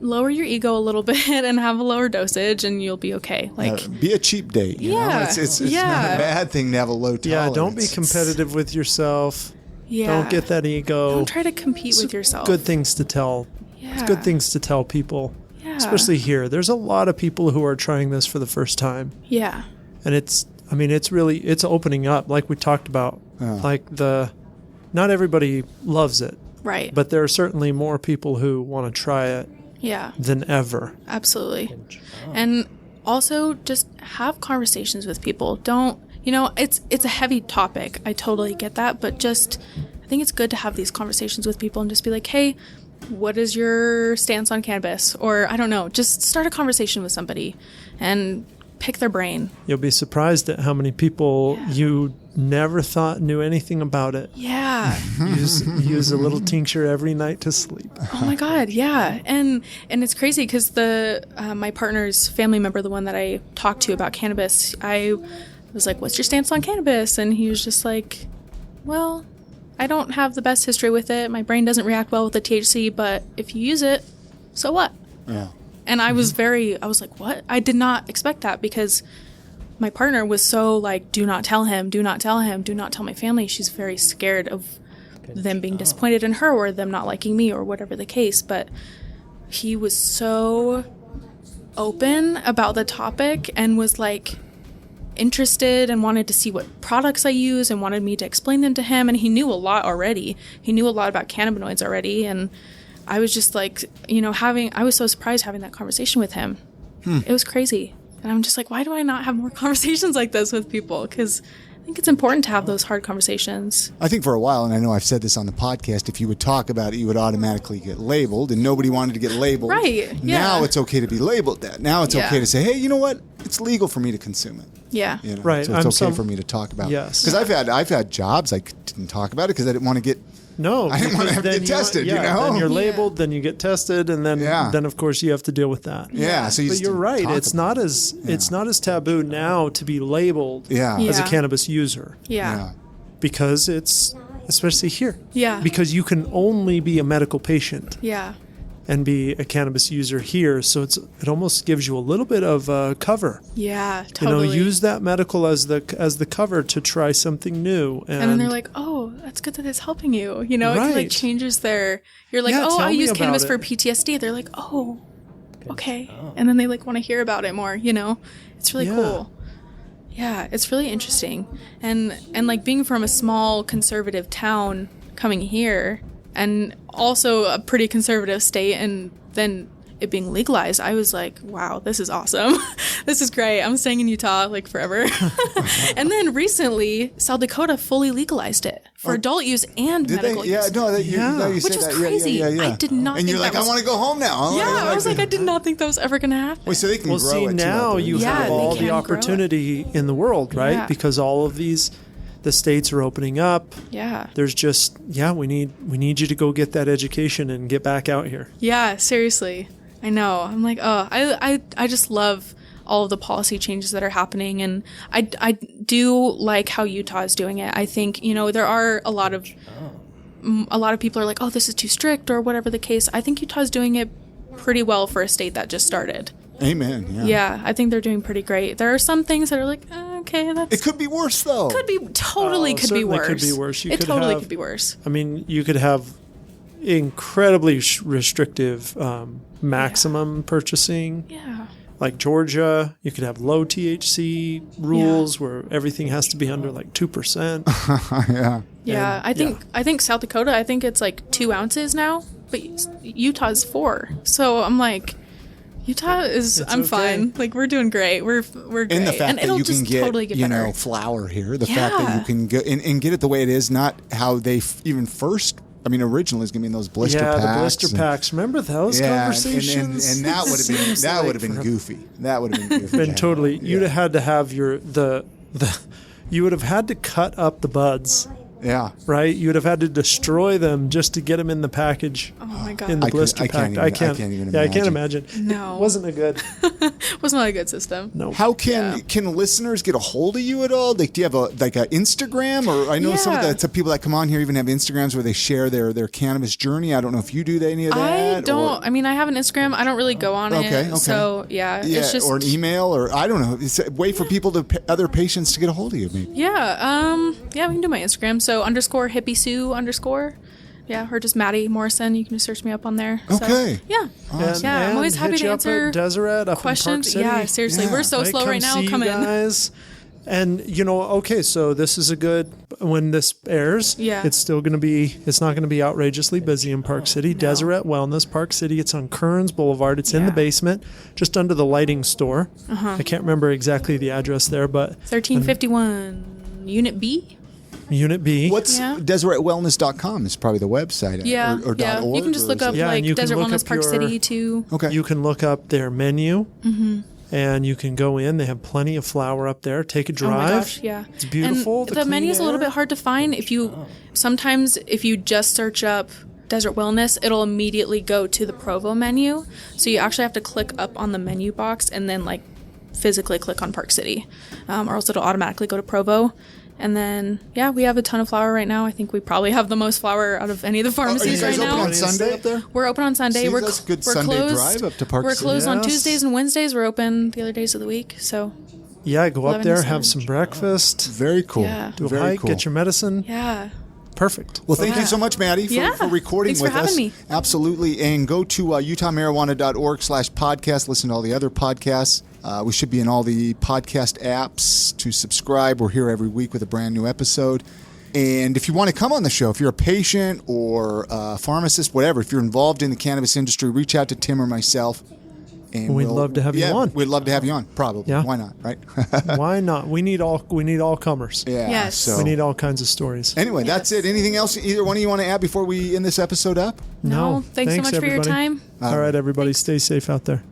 lower your ego a little bit and have a lower dosage, and you'll be okay. Be a cheap date. You know? It's not a bad thing to have a low tolerance. Yeah, don't be competitive with yourself. Yeah. Don't get that ego. Don't try to compete with yourself. Good things to tell. Yeah. It's good things to tell people. Yeah. Especially here. There's a lot of people who are trying this for the first time. Yeah. And it's opening up, like we talked about. Not everybody loves it. Right. But there are certainly more people who want to try it. Yeah. Than ever. Absolutely. And also just have conversations with people. Don't, it's a heavy topic. I totally get that. But I think it's good to have these conversations with people and just be like, hey, what is your stance on cannabis? Or I don't know, just start a conversation with somebody and pick their brain. You'll be surprised at how many people you never thought knew anything about it. Yeah. Use a little tincture every night to sleep. Oh my God, yeah. And it's crazy because my partner's family member, the one that I talked to about cannabis, I was like, what's your stance on cannabis? And he was just like, well, I don't have the best history with it. My brain doesn't react well with the THC, but if you use it, so what? Yeah. And I was like, what? I did not expect that, because my partner was so do not tell him, do not tell him, do not tell my family. She's very scared of them being disappointed in her or them not liking me or whatever the case. But he was so open about the topic and was interested and wanted to see what products I use and wanted me to explain them to him. And he knew a lot already. He knew a lot about cannabinoids already. And I was just I was so surprised having that conversation with him. It was crazy. And I'm just like, why do I not have more conversations like this with people? Because I think it's important to have those hard conversations. I think for a while, and I know I've said this on the podcast, if you would talk about it, you would automatically get labeled, and nobody wanted to get labeled. Right. Yeah. Now it's okay to be labeled that. Now it's okay to say, hey, you know what? It's legal for me to consume it. Yeah. Right. So it's okay for me to talk about it. Yes. Because I've had jobs I didn't talk about it because I didn't want to get... No, I didn't want to have to get tested, Then you're labeled, then you get tested, and then of course you have to deal with that. Yeah, so but you're right. It's not as taboo now to be labeled as a cannabis user. Yeah. Because it's especially here. Yeah. Because you can only be a medical patient. Yeah. And be a cannabis user here, so it almost gives you a little bit of cover. Yeah, totally. Use that medical as the cover to try something new. And then they're like, oh, that's good that it's helping you. Right. It changes their. You're like, I use cannabis for PTSD. They're like, oh, okay. And then they like want to hear about it more, you know? It's really cool. Yeah, it's really interesting. And like being from a small conservative town coming here and also a pretty conservative state and then it being legalized, I was like, wow, this is awesome. This is great. I'm staying in Utah like forever. And then recently, South Dakota fully legalized it for adult use and medical use. Which is crazy. I did not and think you're like, I want to go home now. I was like, I did not think that was ever going to happen. Wait, so they can grow see, it now too, you have all the opportunity in the world, right? Yeah. Because all of the states are opening up. Yeah. There's just, we need you to go get that education and get back out here. Yeah, seriously. I know. I'm like, I just love all of the policy changes that are happening. And I do like how Utah is doing it. I think, you know, there are a lot of people are like, oh, this is too strict or whatever the case. I think Utah is doing it pretty well for a state that just started. Amen. Yeah. Yeah, I think they're doing pretty great. There are some things that are like, okay, that's... It could be worse, though. Could be worse. Could be worse. It totally could be worse. I mean, you could have incredibly restrictive maximum purchasing. Yeah. Like Georgia, you could have low THC rules where everything has to be under like 2%. Yeah. Yeah, I think South Dakota, I think it's like 2 ounces now, but Utah's 4. So I'm like, Utah is, I'm fine. Like we're doing great. We're great. And the fact that you can get, totally get better. flour here. The fact that you can go and get it the way it is, not how they even first. I mean, originally it's gonna be in those blister packs. Yeah, the blister packs. Remember those conversations? And that would have been goofy. That would have been goofy. Been totally. You'd have had to have you would have had to cut up the buds. Yeah. Right? You would have had to destroy them just to get them in the package. Oh my God. In the blister pack. I can't even imagine. Yeah, I can't imagine. No. It wasn't a good. Was not a good system. No. How can listeners get a hold of you at all? Like, do you have a Instagram? Or I know some of the people that come on here even have Instagrams where they share their cannabis journey. I don't know if you do any of that. I don't. I mean, I have an Instagram. I don't really go on it. Okay. So it's just or an email or I don't know. It's a way for people other patients to get a hold of you. Maybe. Yeah. We can do my Instagram. So _hippie Sue _ Yeah, or just Maddie Morrison. You can just search me up on there. Okay. So, yeah. Awesome. Yeah, I'm always happy to answer Deseret up questions. In Park City. Yeah, seriously. We're so slow right now. Come in. Guys. And, so this is a good, when this airs, it's still going to be, it's not going to be outrageously busy in Park City. No. Deseret Wellness, Park City. It's on Kearns Boulevard. It's in the basement, just under the lighting store. I can't remember exactly the address there, but. 1351 Unit B. Unit B. What's DeseretWellness.com is probably the website. Yeah. Or .org. You can just look up Deseret Wellness Park City too. Okay. You can look up their menu. And you can go in. They have plenty of flour up there. Take a drive. Oh my gosh, yeah. It's beautiful. And the menu is a little bit hard to find. If you just search up Deseret Wellness, it'll immediately go to the Provo menu. So you actually have to click up on the menu box and then physically click on Park City, or else it'll automatically go to Provo. And then, we have a ton of flour right now. I think we probably have the most flour out of any of the pharmacies right now. Are you guys open on Sunday up there? We're open on Sunday. We're good Sunday closed. Drive up to Park City. We're closed on Tuesdays and Wednesdays. We're open the other days of the week. So go up there, have some breakfast. Very cool. Yeah. Do a hike, get your medicine. Yeah. Perfect. Well, thank you so much, Maddie, for recording Thanks with for having us. Me. Absolutely. And go to utahmarijuana.org/podcast. Listen to all the other podcasts. We should be in all the podcast apps to subscribe. We're here every week with a brand new episode. And if you want to come on the show, if you're a patient or a pharmacist, whatever, if you're involved in the cannabis industry, reach out to Tim or myself. And we'd love to have you on. We'd love to have you on. Probably. Yeah. Why not? Right? Why not? We need all comers. Yeah. Yes. So. We need all kinds of stories. Anyway, that's it. Anything else either one of you want to add before we end this episode up? No. Thanks so much everybody. for your time. All right, everybody. Stay safe out there.